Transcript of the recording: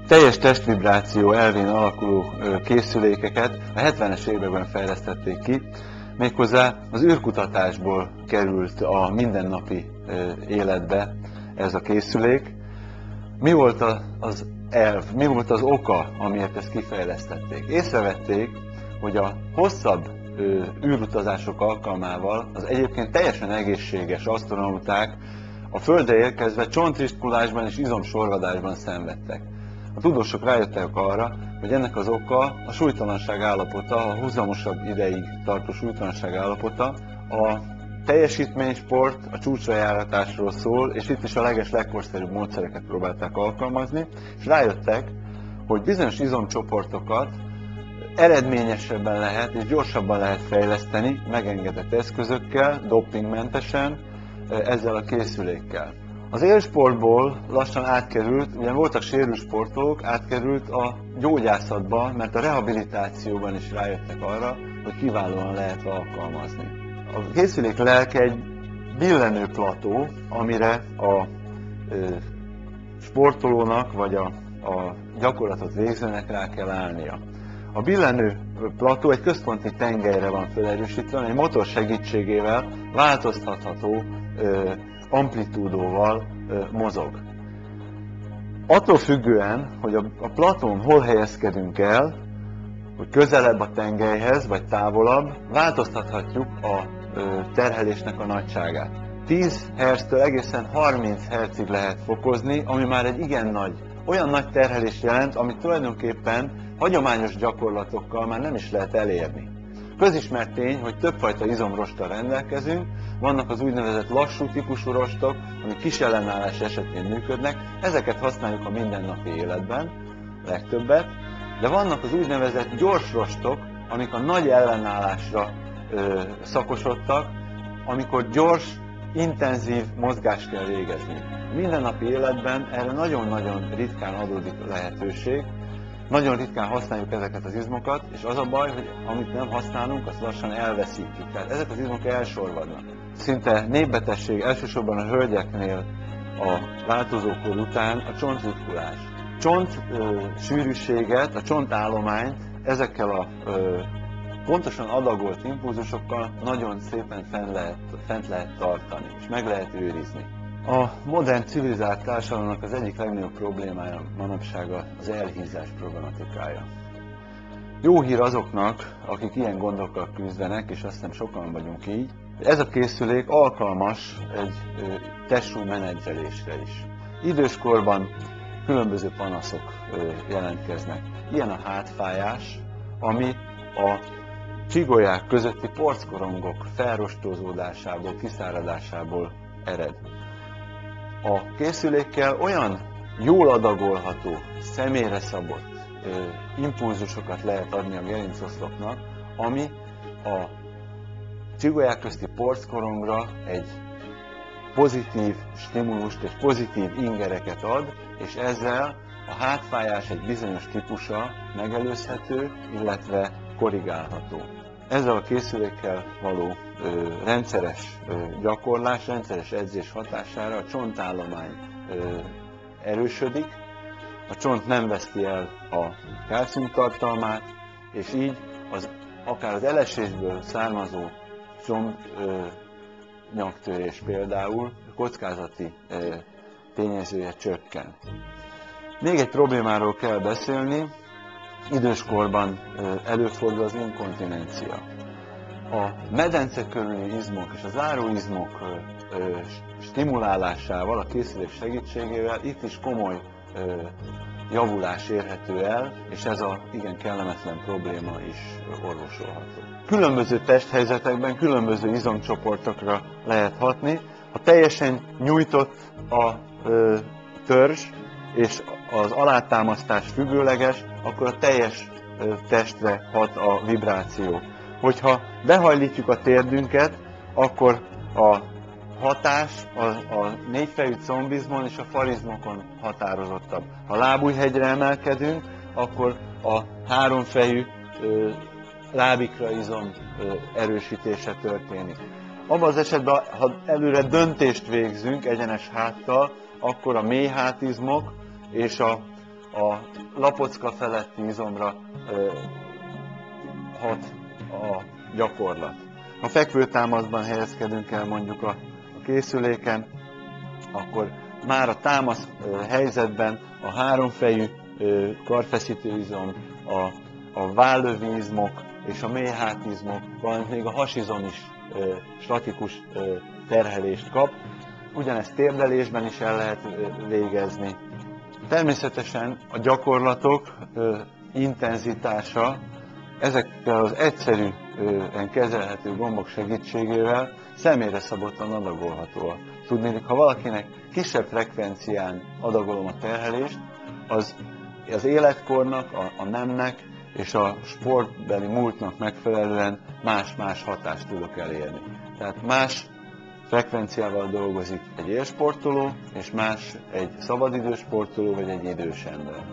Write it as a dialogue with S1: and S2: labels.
S1: teljes testvibráció elvén alakuló készülékeket a 70-es években fejlesztették ki, méghozzá az űrkutatásból került a mindennapi életbe ez a készülék. Mi volt az elv, mi volt az oka, amiért ezt kifejlesztették? Észrevették, hogy a hosszabb űrutazások alkalmával az egyébként teljesen egészséges asztronauták a Földre érkezve csontritkulásban és izomsorvadásban szenvedtek. A tudósok rájöttek arra, hogy ennek az oka a súlytalanság állapota, a húzamosabb ideig tartó súlytalanság állapota, a teljesítménysport, a csúcsra járatásról szól, és itt is a legkorszerűbb módszereket próbálták alkalmazni, és rájöttek, hogy bizonyos izomcsoportokat eredményesebben lehet és gyorsabban lehet fejleszteni megengedett eszközökkel, dopingmentesen, ezzel a készülékkel. Az élsportból lassan átkerült, ugyan voltak sérült sportolók, átkerült a gyógyászatba, mert a rehabilitációban is rájöttek arra, hogy kiválóan lehet alkalmazni. A készülék lelke egy billenő plató, amire a sportolónak vagy a gyakorlatot végzőnek rá kell állnia. A billenő plató egy központi tengelyre van felerősítve, egy motor segítségével változtatható amplitúdóval mozog. Attól függően, hogy a platón hol helyezkedünk el, hogy közelebb a tengelyhez, vagy távolabb, változtathatjuk a terhelésnek a nagyságát. 10 Hz-től egészen 30 Hz-ig lehet fokozni, ami már egy igen nagy, olyan nagy terhelést jelent, amit tulajdonképpen hagyományos gyakorlatokkal már nem is lehet elérni. Közismert tény, hogy többfajta izomrosttal rendelkezünk, vannak az úgynevezett lassú típusú rostok, amik kis ellenállás esetén működnek, ezeket használjuk a mindennapi életben, legtöbbet, de vannak az úgynevezett gyors rostok, amik a nagy ellenállásra szakosodtak, amikor gyors, intenzív mozgást kell végezni. A mindennapi életben erre nagyon-nagyon ritkán adódik lehetőség, nagyon ritkán használjuk ezeket az izmokat, és az a baj, hogy amit nem használunk, azt lassan elveszítjük. Tehát ezek az izmok elsorvadnak. Szinte népbetegség, elsősorban a hölgyeknél a változókor után a csontritkulás. Csont sűrűséget, a csontállományt ezekkel a pontosan adagolt impulzusokkal nagyon szépen fent lehet tartani, és meg lehet őrizni. A modern civilizált társadalomnak az egyik legnagyobb problémája manapság az elhízás problematikája. Jó hír azoknak, akik ilyen gondokkal küzdenek, és azt hiszem sokan vagyunk így, ez a készülék alkalmas egy testsúly menedzselésre is. Időskorban különböző panaszok jelentkeznek. Ilyen a hátfájás, ami a csigolyák közötti porckorongok felrostózódásából, kiszáradásából ered. A készülékkel olyan jól adagolható, személyre szabott impulzusokat lehet adni a gerincoszlopnak, ami a csigolyák közti porckorongra egy pozitív stimulust és pozitív ingereket ad, és ezzel a hátfájás egy bizonyos típusa megelőzhető, illetve korrigálható. Ezzel a készülékkel való rendszeres gyakorlás, rendszeres edzés hatására a csontállomány erősödik, a csont nem veszti el a kálciumtartalmát, és így akár az elesésből származó csontnyagtörés például kockázati tényezője csökken. Még egy problémáról kell beszélni, időskorban előfordul az inkontinencia. A medence körüli izmok és a záróizmok stimulálásával, a készülék segítségével itt is komoly javulás érhető el, és ez a igen kellemetlen probléma is orvosolható. Különböző testhelyzetekben különböző izomcsoportokra lehet hatni. Ha teljesen nyújtott a törzs, és az alátámasztás függőleges, akkor a teljes testre hat a vibráció. Hogyha behajlítjuk a térdünket, akkor a hatás a négyfejű combizmon és a farizmokon határozottabb. Ha lábújhegyre emelkedünk, akkor a háromfejű lábikra izom erősítése történik. Abban az esetben, ha előre döntést végzünk egyenes háttal, akkor a mély hátizmok és a lapocka feletti izomra hat a gyakorlat. Ha fekvőtámaszban helyezkedünk el mondjuk a készüléken, akkor már a támasz helyzetben a háromfejű karfeszítő izom, a vállövi izmok és a mélyhátizmok, valamint még a hasizom is statikus terhelést kap. Ugyanezt térdelésben is el lehet végezni. Természetesen a gyakorlatok intenzitása ezekkel az egyszerűen kezelhető gombok segítségével személyre szabottan adagolható. Tudnék, ha valakinek kisebb frekvencián adagolom a terhelést, az életkornak, a nemnek és a sportbeli múltnak megfelelően más-más hatást tudok elérni. Tehát más frekvenciával dolgozik egy élsportoló, és más egy szabadidős sportoló vagy egy idős ember.